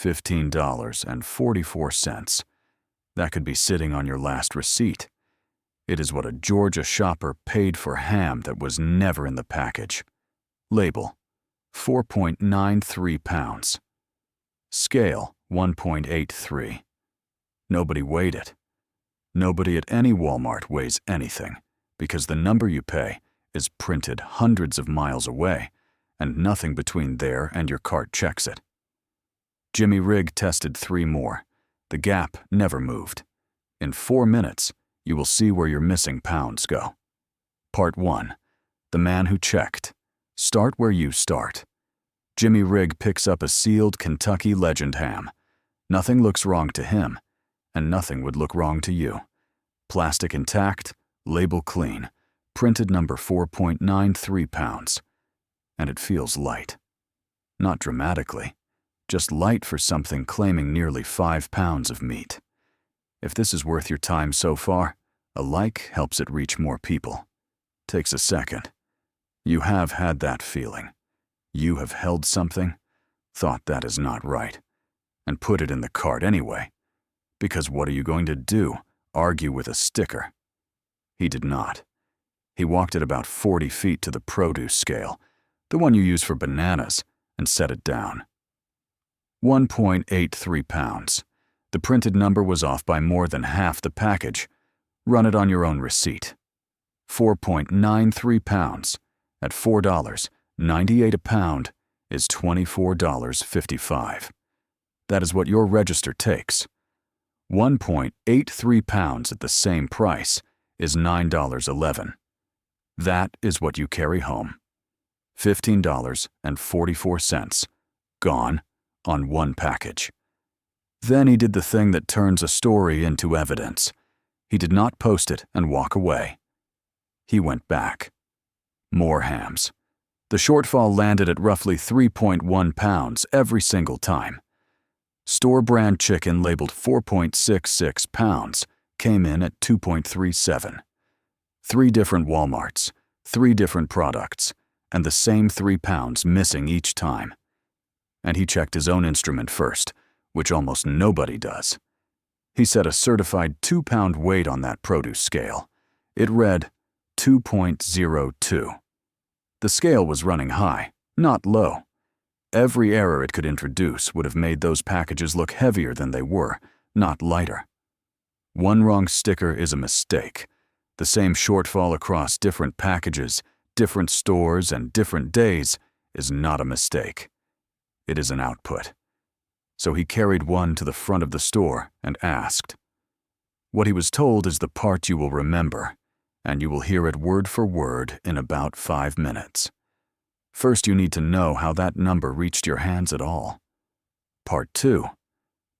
$15.44. That could be sitting on your last receipt. It is what a Georgia shopper paid for ham that was never in the package. Label: 4.93 pounds. Scale: 1.83. Nobody weighed it. Nobody at any Walmart weighs anything, because the number you pay is printed hundreds of miles away, and nothing between there and your cart checks it. Jimmy Rigg tested 3 more. The gap never moved. In 4 minutes, you will see where your missing pounds go. Part 1. The man who checked. Start where you start. Jimmy Rigg picks up a sealed Kentucky Legend ham. Nothing looks wrong to him, and nothing would look wrong to you. Plastic intact, label clean, printed number 4.93 pounds. And it feels light. Not dramatically, just light for something claiming nearly 5 pounds of meat. If this is worth your time so far, a like helps it reach more people. Takes a second. You have had that feeling. You have held something, thought that is not right, and put it in the cart anyway. Because what are you going to do? Argue with a sticker? He did not. He walked at about 40 feet to the produce scale, the one you use for bananas, and set it down. 1.83 pounds. The printed number was off by more than half the package. Run it on your own receipt. 4.93 pounds at $4.98 a pound is $24.55. That is what your register takes. 1.83 pounds at the same price is $9.11. That is what you carry home. $15.44. Gone on one package. Then he did the thing that turns a story into evidence. He did not post it and walk away. He went back. More hams. The shortfall landed at roughly 3.1 pounds every single time. Store-brand chicken labeled 4.66 pounds came in at 2.37. 3 different Walmarts, 3 different products, and the same 3 pounds missing each time. And he checked his own instrument first, which almost nobody does. He set a certified 2-pound weight on that produce scale. It read 2.02. The scale was running high, not low. Every error it could introduce would have made those packages look heavier than they were, not lighter. One wrong sticker is a mistake. The same shortfall across different packages, different stores, and different days is not a mistake. It is an output. So he carried one to the front of the store and asked. What he was told is the part you will remember, and you will hear it word for word in about 5 minutes. First, you need to know how that number reached your hands at all. Part 2.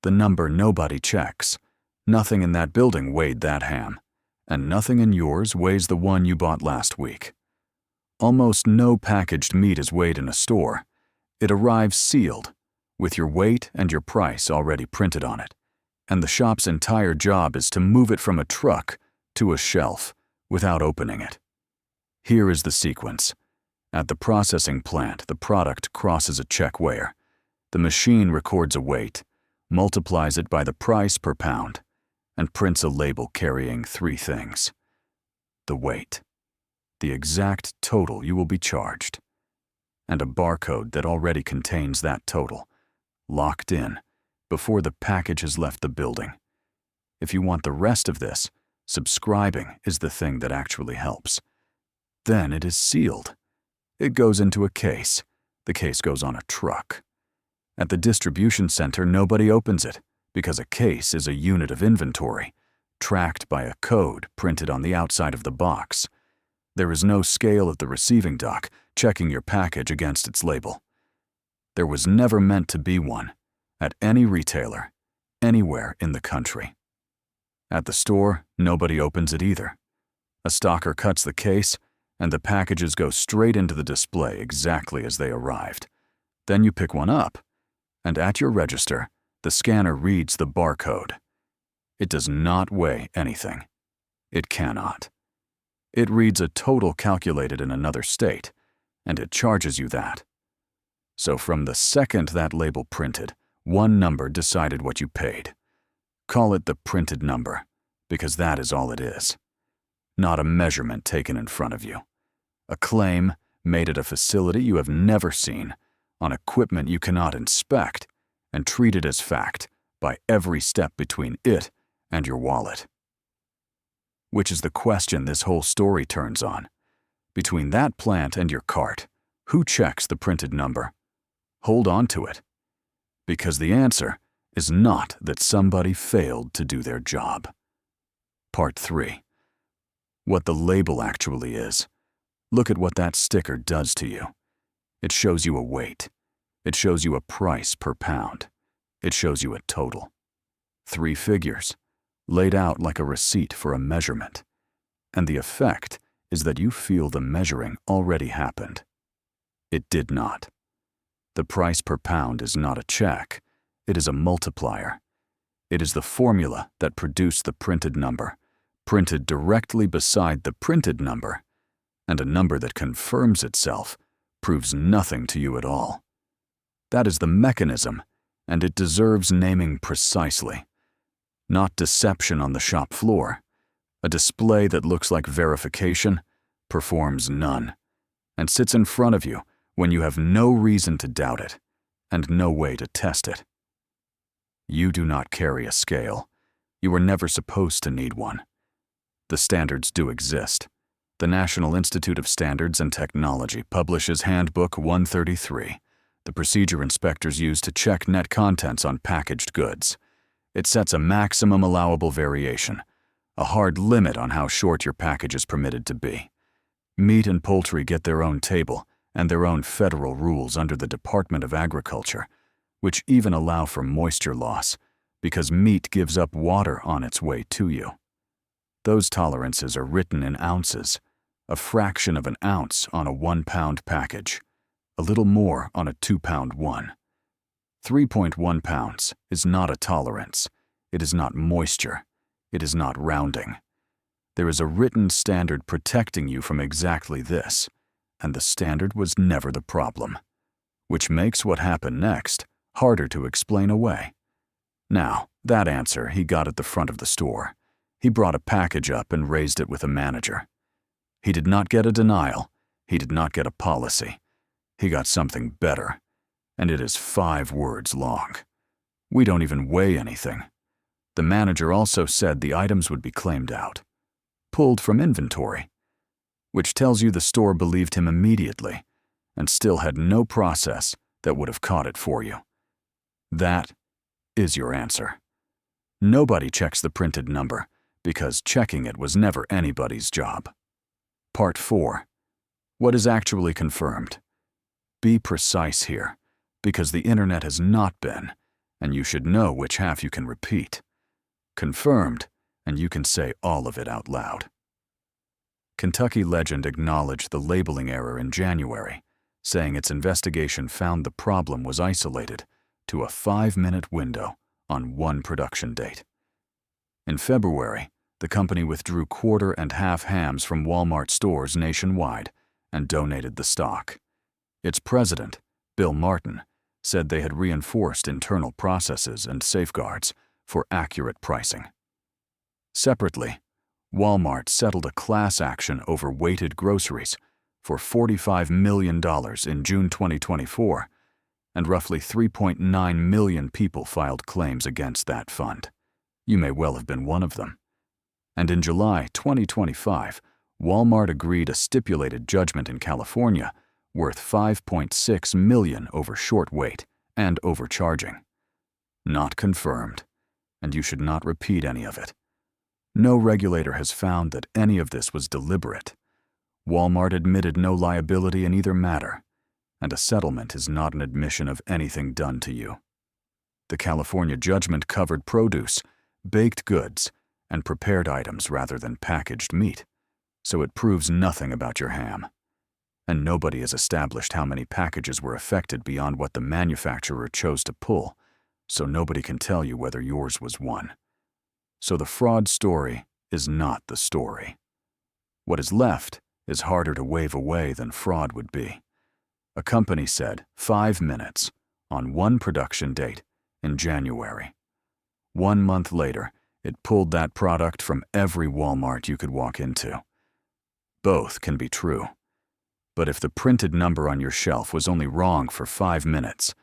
The number nobody checks. Nothing in that building weighed that ham, and nothing in yours weighs the one you bought last week. Almost no packaged meat is weighed in a store. It arrives sealed, with your weight and your price already printed on it, and the shop's entire job is to move it from a truck to a shelf without opening it. Here is the sequence. At the processing plant, the product crosses a check weigher. The machine records a weight, multiplies it by the price per pound, and prints a label carrying 3 things. The weight, the exact total you will be charged, and a barcode that already contains that total, locked in, before the package has left the building. If you want the rest of this, subscribing is the thing that actually helps. Then it is sealed. It goes into a case. The case goes on a truck. At the distribution center, nobody opens it, because a case is a unit of inventory, tracked by a code printed on the outside of the box. There is no scale at the receiving dock, checking your package against its label. There was never meant to be one, at any retailer, anywhere in the country. At the store, nobody opens it either. A stocker cuts the case, and the packages go straight into the display exactly as they arrived. Then you pick one up, and at your register, the scanner reads the barcode. It does not weigh anything. It cannot. It reads a total calculated in another state, and it charges you that. So from the second that label printed, One number decided what you paid. Call it the printed number, because that is all it is. Not a measurement taken in front of you. A claim made at a facility you have never seen, on equipment you cannot inspect, and treated as fact by every step between it and your wallet. Which is the question this whole story turns on. Between that plant and your cart, who checks the printed number? Hold on to it. Because the answer is not that somebody failed to do their job. Part 3. What the label actually is. Look at what that sticker does to you. It shows you a weight. It shows you a price per pound. It shows you a total. 3 figures, laid out like a receipt for a measurement. And the effect is that you feel the measuring already happened. It did not. The price per pound is not a check. It is a multiplier. It is the formula that produced the printed number, printed directly beside the printed number, and a number that confirms itself proves nothing to you at all. That is the mechanism, and it deserves naming precisely. Not deception on the shop floor. A display that looks like verification performs none, and sits in front of you when you have no reason to doubt it, and no way to test it. You do not carry a scale. You were never supposed to need one. The standards do exist. The National Institute of Standards and Technology publishes Handbook 133, the procedure inspectors use to check net contents on packaged goods. It sets a maximum allowable variation, a hard limit on how short your package is permitted to be. Meat and poultry get their own table and their own federal rules under the Department of Agriculture, which even allow for moisture loss, because meat gives up water on its way to you. Those tolerances are written in ounces, a fraction of an ounce on a 1-pound package, a little more on a 2-pound one. 3.1 pounds is not a tolerance. It is not moisture. It is not rounding. There is a written standard protecting you from exactly this, and the standard was never the problem, which makes what happened next harder to explain away. Now, that answer he got at the front of the store. He brought a package up and raised it with a manager. He did not get a denial. He did not get a policy. He got something better, and it is 5 words long. We don't even weigh anything. The manager also said the items would be claimed out, pulled from inventory, which tells you the store believed him immediately and still had no process that would have caught it for you. That is your answer. Nobody checks the printed number because checking it was never anybody's job. Part 4. What is actually confirmed? Be precise here, because the internet has not been, and you should know which half you can repeat. Confirmed, and you can say all of it out loud. Kentucky Legend acknowledged the labeling error in January, saying its investigation found the problem was isolated to a 5-minute window on one production date. In February, the company withdrew quarter and half hams from Walmart stores nationwide and donated the stock. Its president, Bill Martin, said they had reinforced internal processes and safeguards for accurate pricing. Separately, Walmart settled a class action over weighted groceries for $45 million in June 2024, and roughly 3.9 million people filed claims against that fund. You may well have been one of them. And in July 2025, Walmart agreed a stipulated judgment in California worth $5.6 million over short weight and overcharging. Not confirmed, and you should not repeat any of it. No regulator has found that any of this was deliberate. Walmart admitted no liability in either matter, and a settlement is not an admission of anything done to you. The California judgment covered produce, baked goods, and prepared items rather than packaged meat, so it proves nothing about your ham. And nobody has established how many packages were affected beyond what the manufacturer chose to pull, so nobody can tell you whether yours was one. So the fraud story is not the story. What is left is harder to wave away than fraud would be. A company said 5 minutes on one production date in January. 1 month later, it pulled that product from every Walmart you could walk into. Both can be true. But if the printed number on your shelf was only wrong for 5 minutes,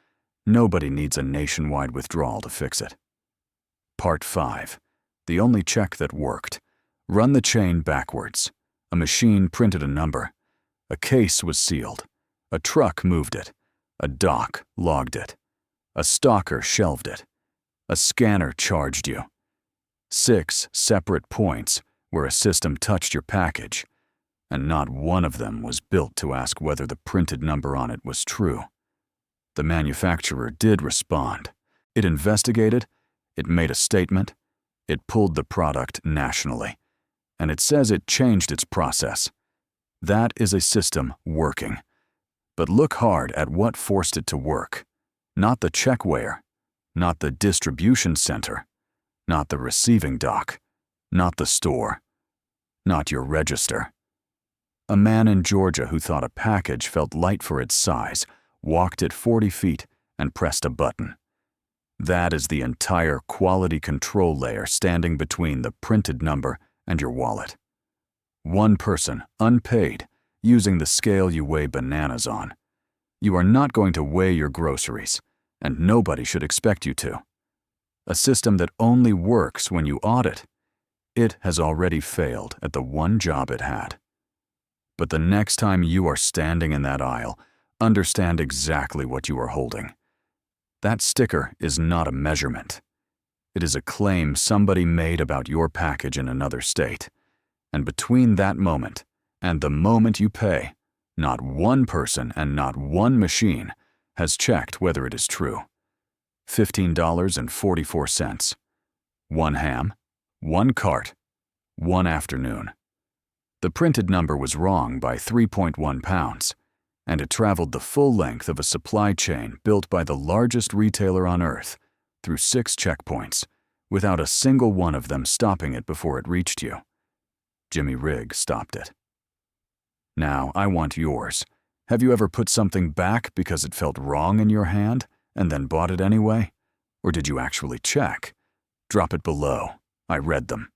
nobody needs a nationwide withdrawal to fix it. Part 5. The only check that worked. Run the chain backwards. A machine printed a number. A case was sealed. A truck moved it. A dock logged it. A stalker shelved it. A scanner charged you. 6 separate points where a system touched your package, and not one of them was built to ask whether the printed number on it was true. The manufacturer did respond. It investigated, it made a statement, it pulled the product nationally, and it says it changed its process. That is a system working. But look hard at what forced it to work. Not the check weigher, not the distribution center, not the receiving dock, not the store, not your register. A man in Georgia who thought a package felt light for its size walked it 40 feet and pressed a button. That is the entire quality control layer standing between the printed number and your wallet. One person, unpaid, using the scale you weigh bananas on. You are not going to weigh your groceries, and nobody should expect you to. A system that only works when you audit. It has already failed at the one job it had. But the next time you are standing in that aisle, understand exactly what you are holding. That sticker is not a measurement. It is a claim somebody made about your package in another state. And between that moment and the moment you pay, not one person and not one machine has checked whether it is true. $15.44. 1 ham, 1 cart, 1 afternoon. The printed number was wrong by 3.1 pounds, and it traveled the full length of a supply chain built by the largest retailer on earth through 6 checkpoints, without a single one of them stopping it before it reached you. Jimmy Rigg stopped it. Now, I want yours. Have you ever put something back because it felt wrong in your hand and then bought it anyway? Or did you actually check? Drop it below. I read them.